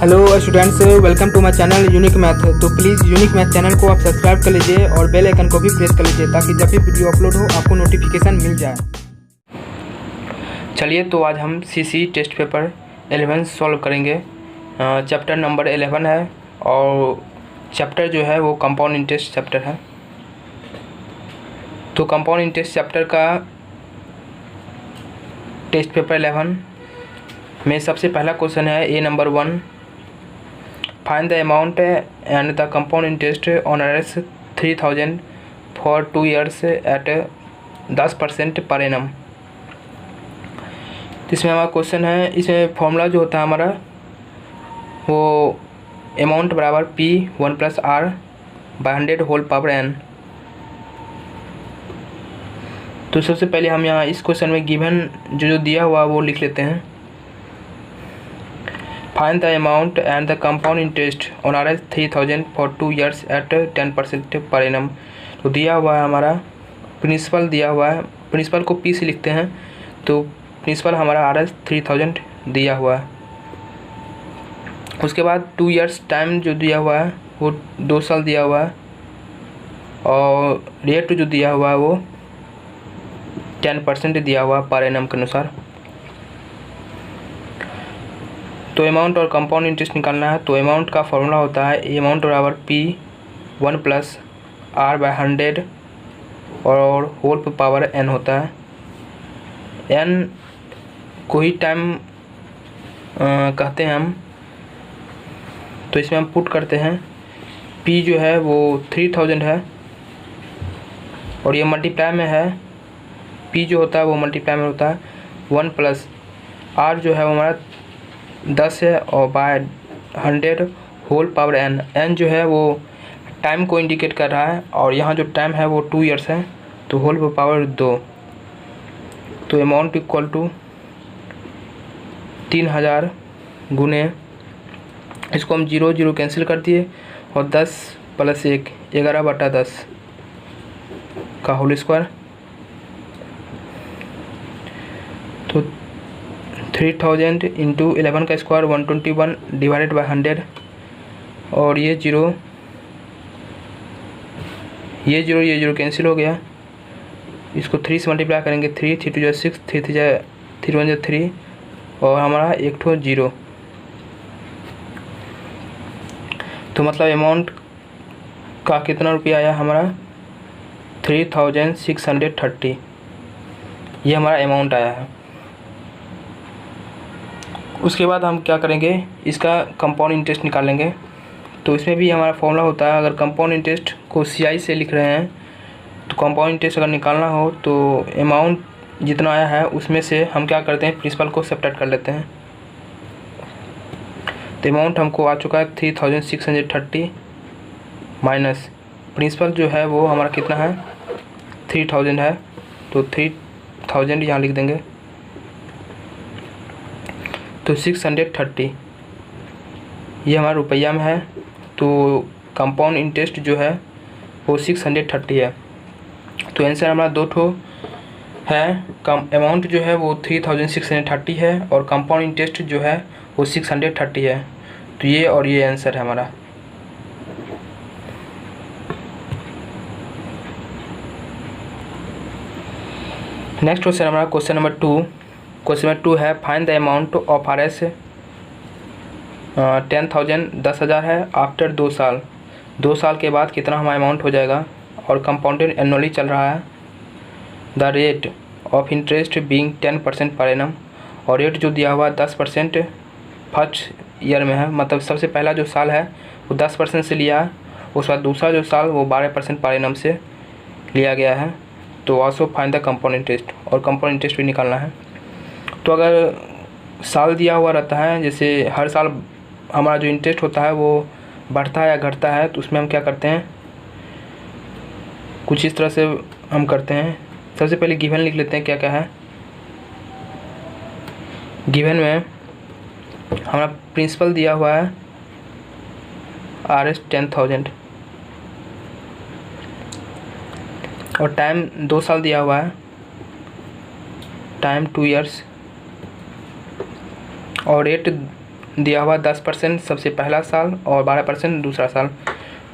Hello students, welcome to my channel unique math. तो please unique math channel को आप subscribe कर लीजिए और बेल आइकन को भी प्रेस कर लीजिए ताकि जब भी वीडियो अपलोड हो आपको नोटिफिकेशन मिल जाए। चलिए, तो आज हम सीसी टेस्ट पेपर 11 सॉल्व करेंगे। चैप्टर नंबर 11 है और चैप्टर जो है वो कंपाउंड इंटरेस्ट चैप्टर है। तो कंपाउंड इंटरेस्ट चैप्टर का टेस्ट पेपर 11 में सबसे पहला क्वेश्चन है A number 1। Find the amount and the compound interest on RS 3000 for 2 years at 10% per annum. इसमें हमारा क्वेश्चन है, इसमें फॉर्मूला जो होता है हमारा वो अमाउंट बराबर P1 + R/100 whole power n। तो सबसे पहले हम यहाँ इस क्वेश्चन में गिवन जो दिया हुआ वो लिख लेते हैं। Find the amount and the compound interest on RS 3000 for 2 years at 10% per annum. तो दिया हुआ है हमारा प्रिंसिपल, दिया हुआ है, प्रिंसिपल को P से लिखते हैं। तो प्रिंसिपल हमारा RS 3000 दिया हुआ है। उसके बाद 2 years टाइम जो दिया हुआ है वो 2 साल दिया हुआ है और रेट जो दिया हुआ है वो 10% दिया हुआ है पर एनम के अनुसार। तो अमाउंट और कंपाउंड इंटरेस्ट निकालना है। तो अमाउंट का फॉर्मूला होता है अमाउंट बराबर P1 + R/100 और होल पावर n होता है। n को ही टाइम कहते हैं हम। तो इसमें हम पुट करते हैं, P जो है वो 3000 है और ये मल्टीप्लाई में है। P जो होता है वो मल्टीप्लाई में होता है 1 + R जो है वो हमारा 10 है और by 100 whole power n। n जो है वो टाइम को इंडिकेट कर रहा है और यहाँ जो टाइम है वो 2 years है, तो होल पावर 2। तो अमाउंट इक्वल टू 3000 गुने, इसको हम 0 0 कैंसिल कर दिए और 10 + 1 11/10 का होल स्क्वायर। तो 3000 इंटू 11 का स्क्वायर 121 डिवाइडेड बाई 100 और ये 0 ये 0 कैंसिल हो गया। इसको 3 से मल्टीप्लाई करेंगे, 3 3 2 6 3 3 1 3 और हमारा 1 ठो 0। तो मतलब अमाउंट का कितना रुपया आया हमारा 3630। ये हमारा अमाउंट आया है। उसके बाद हम क्या करेंगे, इसका कंपाउंड इंटरेस्ट निकालेंगे। तो इसमें भी हमारा फॉर्मूला होता है, अगर कंपाउंड इंटरेस्ट को CI से लिख रहे हैं तो कंपाउंड इंटरेस्ट अगर निकालना हो तो अमाउंट जितना आया है उसमें से हम क्या करते हैं, प्रिंसिपल को सब्ट्रैक्ट कर लेते हैं। तो अमाउंट हमको आ चुका है 3630 माइनस प्रिंसिपल जो है वो हमारा कितना है 3000 है। तो 3000 यहाँ लिख देंगे। तो 630 ये हमारा रुपया में है। तो कंपाउंड इंटरेस्ट जो है वो 630 है। तो आंसर हमारा 2 ठो है। कम अमाउंट जो है वो 3630 है और कंपाउंड इंटरेस्ट जो है वो 630 है। तो ये और ये आंसर है हमारा। नेक्स्ट क्वेश्चन हमारा क्वेश्चन नंबर 2। क्वेश्चन नंबर 2 है find the amount of RS 10,000 10,000 है आफ्टर 2 साल। 2 साल के बाद कितना हमारा अमाउंट हो जाएगा और कंपाउंडेड एनुअली चल रहा है। The rate of interest being 10% per annum और रेट जो दिया हुआ 10% फर्स्ट ईयर में है, मतलब सबसे पहला जो साल है वो 10% से लिया है। उसके बाद दूसरा जो साल वो 12% पर एनम से लिया गया है। तो also find the compound interest और कंपाउंड इंटरेस्ट भी निकालना है। तो अगर साल दिया हुआ रहता है, जैसे हर साल हमारा जो इंटरेस्ट होता है वो बढ़ता है या घटता है, तो उसमें हम क्या करते हैं, कुछ इस तरह से हम करते हैं। सबसे पहले गिवन लिख लेते हैं क्या क्या है। गिवन में हमारा प्रिंसिपल दिया हुआ है RS 10,000 और टाइम 2 साल दिया हुआ है, टाइम 2 years और रेट दिया हुआ 10% सबसे पहला साल और 12% दूसरा साल।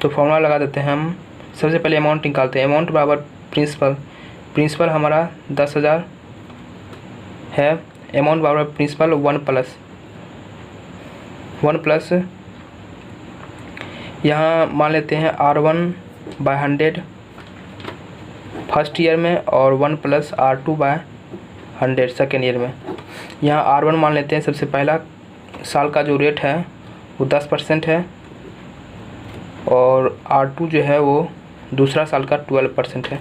तो फॉर्मूला लगा देते हैं हम। सबसे पहले अमाउंट निकालते हैं। अमाउंट बराबर प्रिंसिपल हमारा 10,000 है। अमाउंट बराबर प्रिंसिपल 1 प्लस यहाँ मान लेते हैं R1/100 फर्स्ट ईयर में और 1 प्लस R2/100 सेकेंड ईयर में। यहाँ R1 मान लेते हैं सबसे पहला साल का जो रेट है वो 10% है और R2 जो है वो दूसरा साल का 12% है।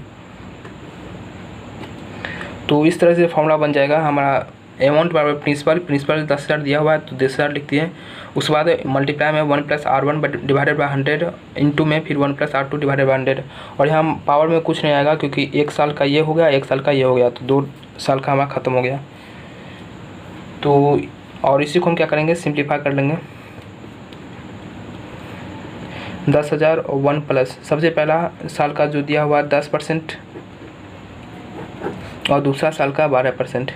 तो इस तरह से फॉर्मूला बन जाएगा हमारा। अमाउंट बराबर प्रिंसिपल 10,000 दिया हुआ है तो 10,000 लिखती है। उसके बाद मल्टीप्लाई में 1 plus R1 divided by 100 into में फिर 1 प्लस R2 डिवाइडेड बाई 100। और यहाँ पावर में कुछ नहीं आएगा क्योंकि 1 साल का ये हो गया, 1 साल का ये हो गया, तो 2 साल का हमारा ख़त्म हो गया। तो और इसी को हम क्या करेंगे, सिंप्लीफाई कर लेंगे। 10,000 और 1 प्लस सबसे पहला साल का जो दिया हुआ 10% और दूसरा साल का 12%।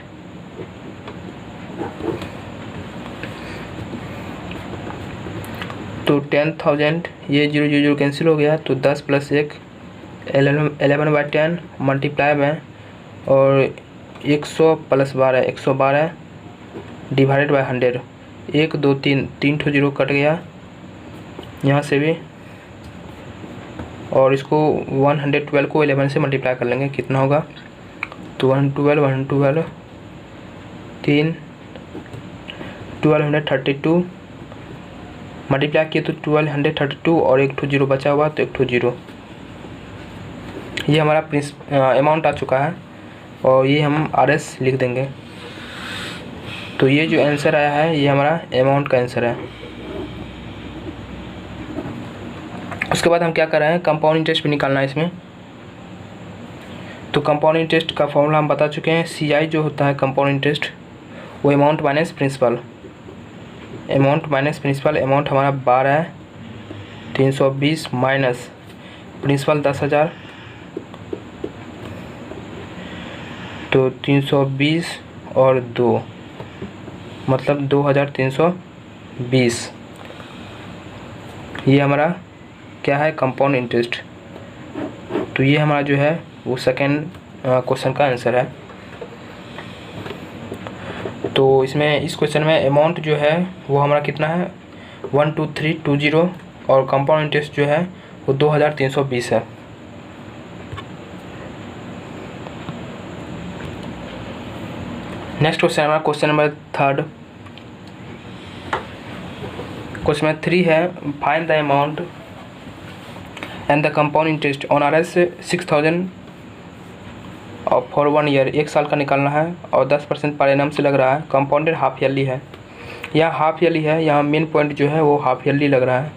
तो 10,000 ये 0 कैंसिल हो गया, तो 10 प्लस 1 11/10 मल्टीप्लाई में और 100 प्लस 12 112 डिवाइडेड बाई 100। 1 2 3 ठो 0 कट गया यहाँ से भी। और इसको 112 को 11 से मल्टीप्लाई कर लेंगे, कितना होगा, तो 112 3 1232 मल्टीप्लाई किए तो 1232 और 1 ठो 0 बचा हुआ तो 1 ठो 0। ये हमारा अमाउंट आ चुका है और ये हम RS लिख देंगे। तो ये जो आंसर आया है ये हमारा अमाउंट का आंसर है। उसके बाद हम क्या कर रहे हैं, कंपाउंड इंटरेस्ट भी निकालना है इसमें। तो कंपाउंड इंटरेस्ट का फॉर्मूला हम बता चुके हैं। CI जो होता है कंपाउंड इंटरेस्ट वो अमाउंट माइनस प्रिंसिपल। अमाउंट हमारा 12,320 माइनस प्रिंसिपल 10,000, तो 320 और 2 मतलब 2,320। ये हमारा क्या है, कंपाउंड इंटरेस्ट। तो ये हमारा जो है वो सेकेंड क्वेश्चन का आंसर है। तो इसमें इस क्वेश्चन में अमाउंट जो है वो हमारा कितना है 12320 और कंपाउंड इंटरेस्ट जो है वो 2,320 है। नेक्स्ट क्वेश्चन हमारा क्वेश्चन नंबर 3। क्वेश्चन नंबर 3 है, find the amount and the compound interest on RS 6,000 और फॉर 1 ईयर। 1 साल का निकालना है और 10% पर एनम से लग रहा है। कंपाउंडेड हाफ ईयरली है, यहाँ हाफ ईयरली है, यहाँ मेन पॉइंट जो है वो हाफ ईयरली लग रहा है,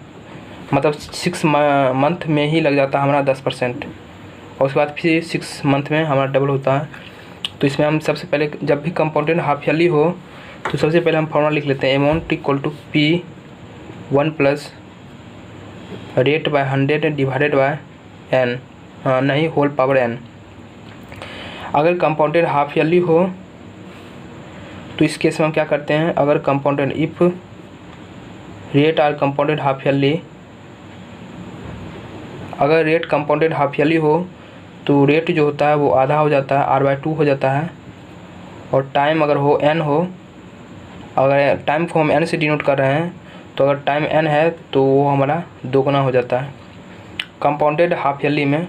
मतलब 6 मंथ में ही लग जाता है हमारा 10% और उसके बाद फिर 6 मंथ में हमारा डबल होता है। तो इसमें हम सबसे पहले जब भी कंपाउंडेड हाफ ईयरली हो तो सबसे पहले हम फॉर्मूला लिख लेते हैं, amount equal to P1 plus rate by 100 divided by n, नहीं होल पावर n। अगर कंपाउंडेड हाफ ईयरली हो तो इस केस में हम क्या करते हैं, अगर compounded if rate are compounded half yearly, अगर रेट कंपाउंडेड हाफ ईयरली हो तो रेट जो होता है वो आधा हो जाता है, R/2 हो जाता है। और टाइम अगर हो n हो, अगर टाइम को हम n से डिनोट कर रहे हैं तो अगर टाइम n है तो वो हमारा 2 गुना हो जाता है कंपाउंडेड हाफ ईयरली में।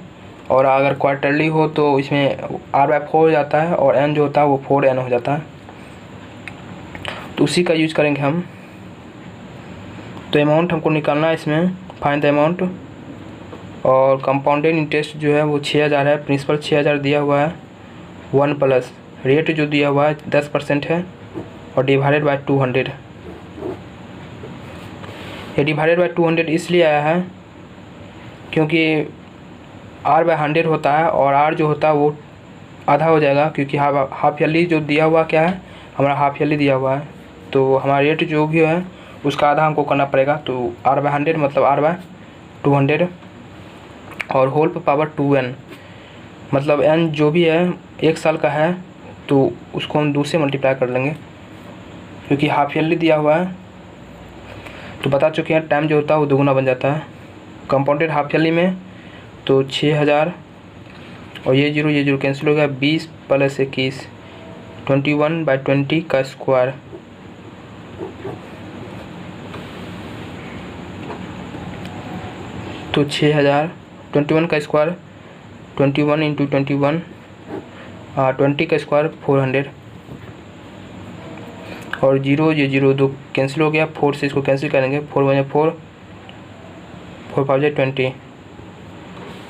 और अगर क्वार्टरली हो तो इसमें R/4 हो जाता है और n जो होता है वो 4n हो जाता है। तो उसी का यूज करेंगे हम। तो अमाउंट हमको निकालना है इसमें, फाइंड द अमाउंट। और कंपाउंडेड इंटरेस्ट जो है वो 6,000 है, प्रिंसिपल 6,000 दिया हुआ है, 1 प्लस रेट जो दिया हुआ है 10% है और डिवाइडेड बाय 200। ये डिवाइडेड बाय 200 इसलिए आया है क्योंकि R/100 होता है और R जो होता है वो आधा हो जाएगा, क्योंकि हाफ ईयरली जो दिया हुआ क्या है हमारा हाफ ईयरली दिया हुआ है, तो हमारा रेट जो भी है उसका आधा हमको करना पड़ेगा। तो R/100 मतलब R/200 और होल पे पावर 2n, मतलब n जो भी है 1 साल का है तो उसको हम 2 से मल्टीप्लाई कर लेंगे क्योंकि हाफ ईयरली दिया हुआ है तो बता चुके हैं टाइम जो होता है वो दोगुना बन जाता है कंपाउंडेड हाफ ईयरली में। तो 6000 और ये जीरो कैंसिल हो गया, 20 + 21 21/20 का स्क्वायर। तो 6000 21 का स्क्वायर 21 × 21 20 का स्क्वायर 400 और ये जीरो दो कैंसिल हो गया, 4 से इसको कैंसिल करेंगे, 4 × 4 4 × 5 = 20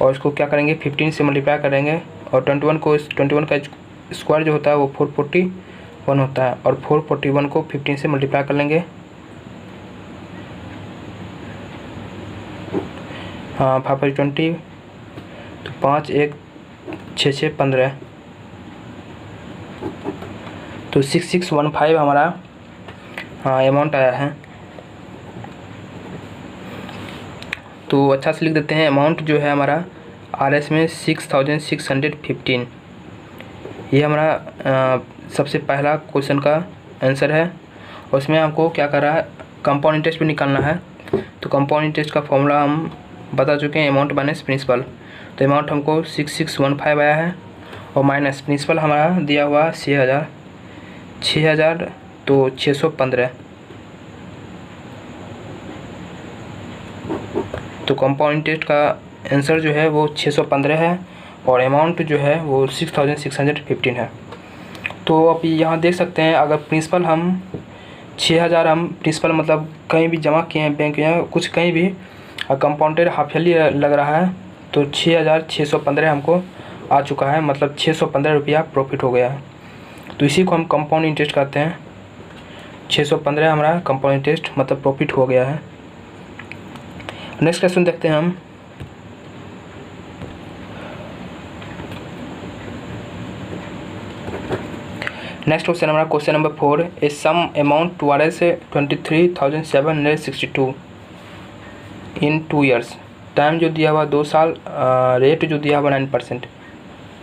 और इसको क्या करेंगे 15 से मल्टीप्लाई करेंगे और 21 का स्क्वायर जो होता है वो 441 होता है और 441 को 15 से मल्टीप्लाई कर लेंगे। हाँ 5 × 20 तो 5 1 6 6 15 तो 6615 हमारा अमाउंट आया है। तो अच्छा से लिख देते हैं अमाउंट जो है हमारा RS में 6615 ये हमारा सबसे पहला क्वेश्चन का आंसर है। और उसमें हमको क्या कर रहा है कंपाउंड इंटरेस्ट भी निकालना है। तो कंपाउंड इंटरेस्ट का फॉर्मूला हम बता चुके हैं अमाउंट माइनस प्रिंसिपल। तो अमाउंट हमको 6615 आया है और माइनस प्रिंसिपल हमारा दिया हुआ 6000 तो 615। तो कंपाउंड इंटरेस्ट का आंसर जो है वो 615 है और अमाउंट जो है वो 6615 है। तो अब यहाँ देख सकते हैं अगर प्रिंसिपल हम 6000 हम प्रिंसिपल मतलब कहीं भी जमा किए हैं बैंक या कुछ कहीं भी कंपाउंडेड हाफ ईयरली लग रहा है तो 6615 हमको आ चुका है, मतलब 615 रुपया प्रॉफिट हो गया है। तो इसी को हम कंपाउंड इंटरेस्ट कहते हैं। 615 हमारा कंपाउंड इंटरेस्ट मतलब प्रॉफिट हो गया है। नेक्स्ट क्वेश्चन देखते हैं हम। नेक्स्ट क्वेश्चन हमारा क्वेश्चन नंबर 4 ए सम अमाउंट टुवर्ड्स 23,762 इन 2 ईयर्स। टाइम जो दिया हुआ 2 साल, रेट जो दिया हुआ 9%।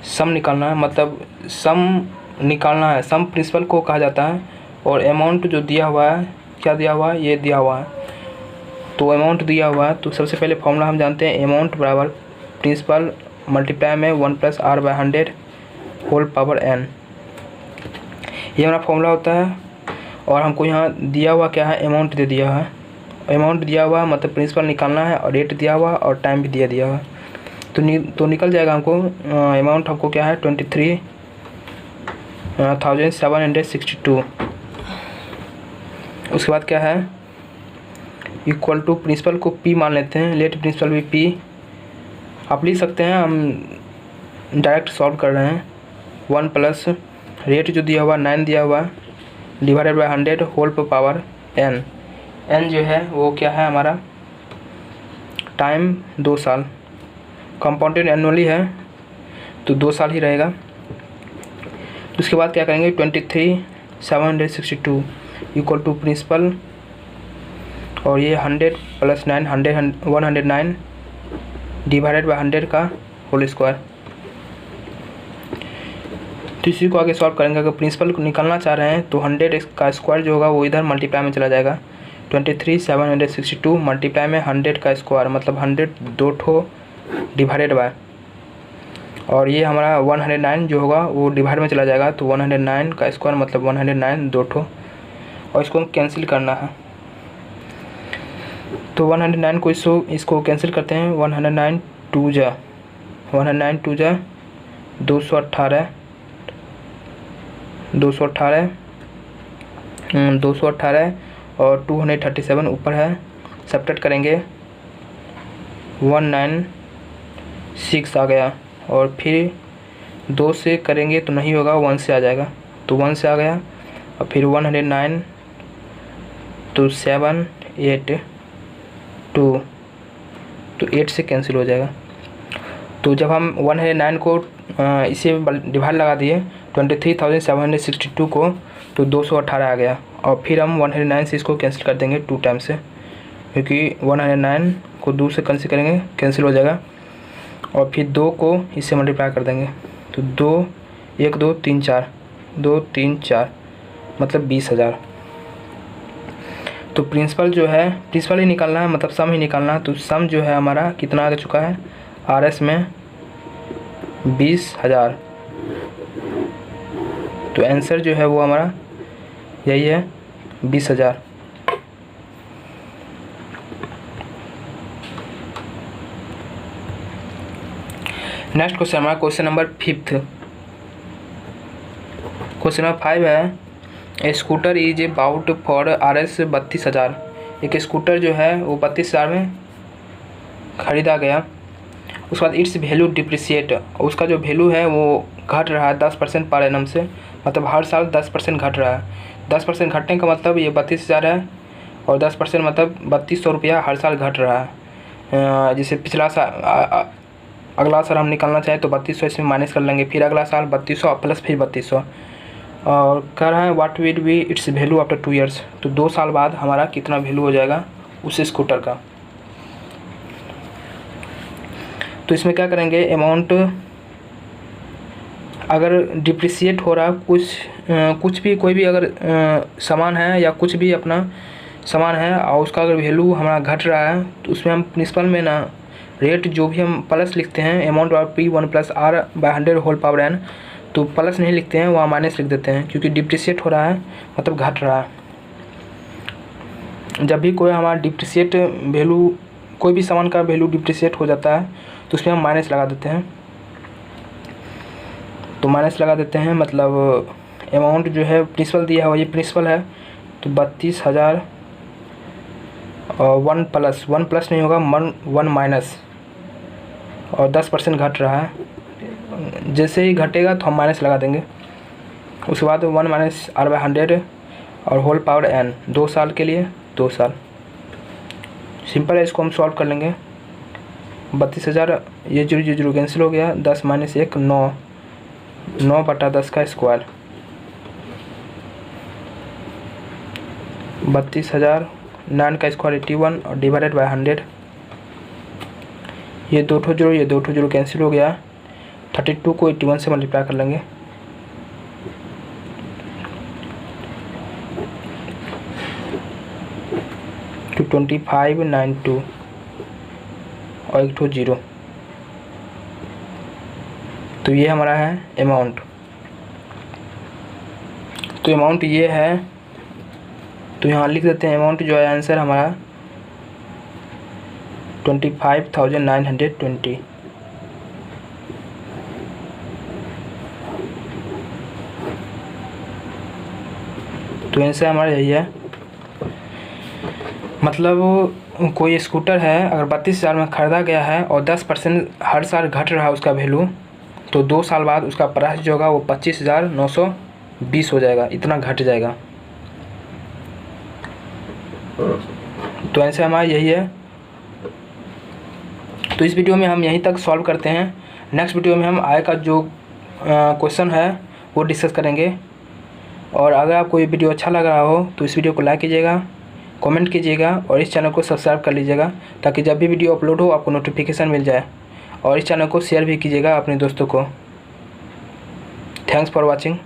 सम निकालना है, मतलब सम निकालना है। सम प्रिंसिपल को कहा जाता है और अमाउंट जो दिया हुआ है क्या दिया हुआ है, ये दिया हुआ है। तो अमाउंट दिया हुआ है तो सबसे पहले फॉर्मूला हम जानते हैं अमाउंट बराबर प्रिंसिपल मल्टीप्लाई में 1 + R/100 होल पावर n। ये हमारा फॉर्मूला होता है। और हमको यहाँ दिया हुआ क्या है अमाउंट दे दिया है। अमाउंट दिया हुआ मतलब प्रिंसिपल निकालना है और रेट दिया हुआ और टाइम भी दिया हुआ। तो निकल जाएगा हमको अमाउंट हमको क्या है 23,762। उसके बाद क्या है इक्वल टू प्रिंसिपल को P मान लेते हैं, लेट प्रिंसिपल भी P आप लिख सकते हैं। हम डायरेक्ट सॉल्व कर रहे हैं। 1 प्लस रेट जो दिया हुआ 9 दिया हुआ divided by 100 whole power n। n जो है वो क्या है हमारा टाइम 2 साल, कंपाउंडेड एनुअली है तो 2 साल ही रहेगा। उसके बाद क्या करेंगे 23,762 इक्वल टू प्रिंसिपल और ये 100 + 9 109 डिवाइडेड बाय 100 का होल स्क्वायर। तो इसी को आगे सॉल्व करेंगे। अगर प्रिंसिपल को निकालना चाह रहे हैं तो 100 का स्क्वायर जो होगा वो इधर मल्टीप्लाई में चला जाएगा। 23,762 मल्टीप्लाई में 100 का स्क्वायर मतलब 100 2 ठो डिवाइडेड बाय और ये हमारा 109 जो होगा वो डिवाइड में चला जाएगा। तो 109 का स्क्वायर मतलब 109 2 ठो और इसको कैंसिल करना है। तो 109 को इसको कैंसिल करते हैं। 109 2 जा 218 और 237 ऊपर है, सब्ट्रैक्ट करेंगे 196 आ गया और फिर 2 से करेंगे तो नहीं होगा, 1 से आ जाएगा। तो 1 से आ गया और फिर 109 तो 7 8 2 तो 8 से कैंसिल हो जाएगा। तो जब हम 109 को इसे डिवाइड लगा दिए 23,762 को तो 218 आ गया और फिर हम 109 से इसको कैंसिल कर देंगे 2 टाइम से, क्योंकि 109 को 2 से कैंसिल करेंगे कैंसिल हो जाएगा और फिर 2 को इससे मल्टीप्लाई कर देंगे। तो 2 1 2 3 4 मतलब 20,000। तो प्रिंसिपल जो है, प्रिंसिपल ही निकालना है, मतलब सम ही निकालना है। तो सम जो है हमारा कितना आ चुका है RS में 20,000। तो आंसर जो है वो हमारा यही है 20,000। नेक्स्ट क्वेश्चन हमारा क्वेश्चन नंबर 5। क्वेश्चन नंबर 5 है a scooter is about for RS 32,000। एक स्कूटर जो है वो 32,000 में ख़रीदा गया। उसके बाद इट्स वैल्यू डिप्रिसिएट, उसका जो वैल्यू है वो घट रहा है 10% पर एनम से, मतलब हर साल 10% घट रहा है। 10% घटने का मतलब ये 32,000 है और 10% मतलब 3200 रुपया हर साल घट रहा है। जैसे पिछला साल अगला साल हम निकालना चाहें तो 3200 इसमें माइनस कर लेंगे, फिर अगला साल 3200 प्लस फिर 3200। और कह रहा है what will be it's value after 2 years. तो 2 साल बाद हमारा कितना वैल्यू हो जाएगा उस स्कूटर का। तो इसमें क्या करेंगे, अमाउंट अगर डिप्रिसिएट हो रहा कुछ भी कोई भी अगर सामान है या कुछ भी अपना सामान है और उसका अगर वैल्यू हमारा घट रहा है तो उसमें हम प्रिंसिपल में ना रेट जो भी हम प्लस लिखते हैं अमाउंट और P1 + R/100 whole power n, तो प्लस नहीं लिखते हैं, वहाँ माइनस लिख देते हैं क्योंकि डिप्रिसिएट हो रहा है मतलब घट रहा है। जब भी कोई हमारा डिप्रिसिएट वैल्यू, कोई भी सामान का वैल्यू डिप्रिसिएट हो जाता है तो उसमें हम माइनस लगा देते हैं। तो माइनस लगा देते हैं मतलब अमाउंट जो है प्रिंसिपल दिया है वो ये प्रिंसिपल है। तो 32,000 और 1 प्लस नहीं होगा, 1 माइनस, और 10% घट रहा है। जैसे ही घटेगा तो हम माइनस लगा देंगे। उसके बाद 1 - R/100 और होल पावर n, 2 साल के लिए 2 साल। सिंपल है, इसको हम सॉल्व कर लेंगे। 32,000 ये 0 कैंसिल हो गया, 10 - 1 9, 9/10 का स्क्वायर। 32,000 9 का स्क्वायर 81 और डिवाइडेड बाय 100। ये 2 0 कैंसिल हो गया। 32 को 81 से मल्टीप्लाई कर लेंगे। तो 2592 और 1 0। तो ये हमारा है अमाउंट। तो अमाउंट ये है, तो यहाँ लिख देते हैं अमाउंट जो है आंसर हमारा 25,920। तो आंसर हमारा यही है। मतलब कोई स्कूटर है अगर 32,000 में ख़रीदा गया है और 10% हर साल घट रहा है उसका वैल्यू, तो 2 साल बाद उसका प्राइस जो होगा वो 25,920 हो जाएगा, इतना घट जाएगा। तो आंसर हमारा यही है। तो इस वीडियो में हम यहीं तक सॉल्व करते हैं। नेक्स्ट वीडियो में हम आय का जो क्वेश्चन है वो डिस्कस करेंगे। और अगर आपको ये वीडियो अच्छा लग रहा हो तो इस वीडियो को लाइक कीजिएगा, कमेंट कीजिएगा और इस चैनल को सब्सक्राइब कर लीजिएगा ताकि जब भी वीडियो अपलोड हो आपको नोटिफिकेशन मिल जाए। और इस चैनल को शेयर भी कीजिएगा अपने दोस्तों को। Thanks for watching.